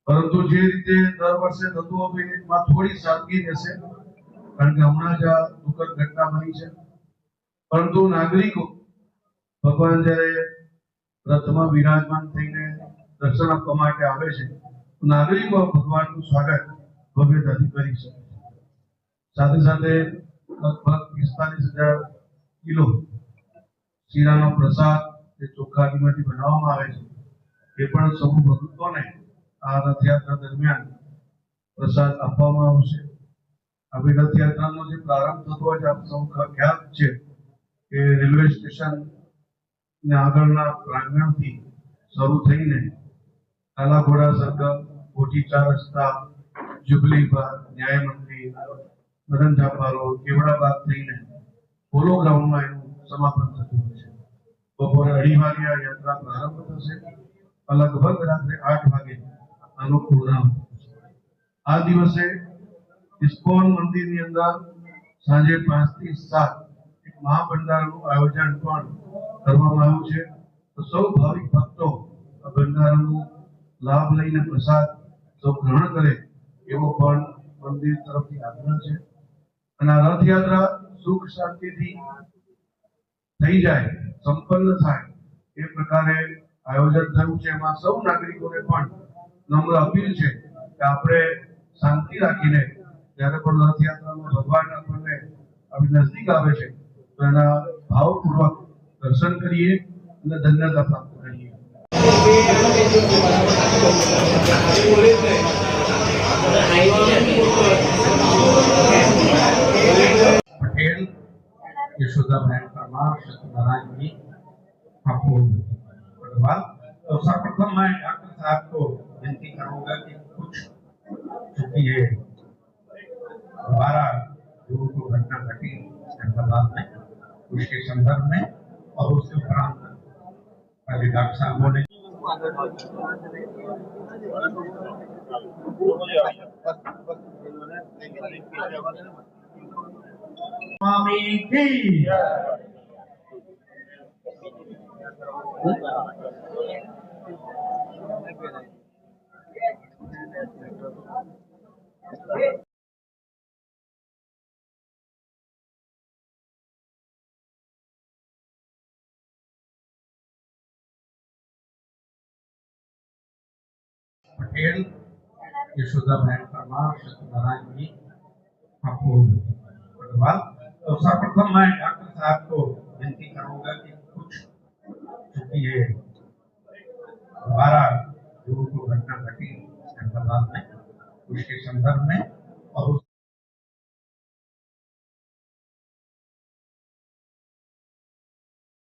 પરંતુ જે રીતે દર વર્ષે થતું હતું એમાં થોડી સાદગી રહેશે, કારણ કે હમણાં જ આ દુઃખદ ઘટના બની છે. પરંતુ નાગરિકો ભગવાન જ્યારે રથમાં વિરાજમાન થઈને દર્શન આપવા માટે આવે છે, નાગરિકો ભગવાનનું સ્વાગત ભવ્યતાથી કરી શકે છે. સાથે સાથે લગભગ 45,000 કિલો શીરાનો પ્રસાદ જે ચોખ્ખા ઘીમાંથી બનાવવામાં આવે છે એ પણ સૌ ભક્તોને આ રથયાત્રા દરમિયાન પ્રસાદ આપવામાં આવશે. આવી રથયાત્રાનો જે પ્રારંભ થતો હોય છે, આપ સૌ ખ્યાલ છે કે રેલવે સ્ટેશન ને આગળના પ્રાંગણથી શરૂ થઈને કાલાઘોડા સર્કલ, કોઠી 4 રસ્તા, જુબલી બાગ, ન્યાય મંદિર, મદન ઝાપા રોડ, કેવડા બાગ થઈને પોલો ગ્રાઉન્ડમાં એનું સમાપન થતું હોય છે. બપોરે 2:30 વાગે આ યાત્રા પ્રારંભ થશે. લગભગ રાત્રે 8 વાગે આનું પૂર્ણાહુતિ થશે. આ દિવસે ઇસ્કોન મંદિરની અંદર સાંજે 5 થી 7 એક મહાભંડારનું આયોજન પણ કરવામાં આવ્યું છે. તો સૌ ભાવિક ભક્તો આ ભંડારાનો લાભ લઈને પ્રસાદ સૌ ગ્રહણ કરે એવો પણ મંદિર તરફથી આગ્રહ છે. અને આ રથયાત્રા સુખ શાંતિથી થઈ જાય, સંપન્ન થાય એ પ્રકારે આયોજન થયું છે. એમાં સૌ નાગરિકોને પણ નમ્ર અપીલ છે કે આપણે શાંતિ રાખીને જ્યારે પણ રથયાત્રામાં ભગવાન આપણને આવી નજદીક આવે છે તો એના ભાવપૂર્વક દર્શન કરીએ અને ધન્યતા પ્રાપ્ત કરીએ. पटेल यशोदाबेन परमार, सत्यनारायण जी, आपको धन्यवाद। तो सर्वप्रथम मैं डॉक्टर साहब को विनती करूंगा कि कुछ चूंकि ये दोबारा जो घटना घटी अहमदाबाद में उसके संदर्भ में और उसके उपरांत पहले डॉक्टर साहब बोले। स्वामी की पटेल यशोदाबेन परमार, सत्यनारायण जी, आपको धन्यवाद। तो सर्वप्रथम मैं डॉक्टर साहब को विनती करूंगा कि कुछ चूंकि ये दोबारा जो घटना घटी अहमदाबाद में उसके संदर्भ में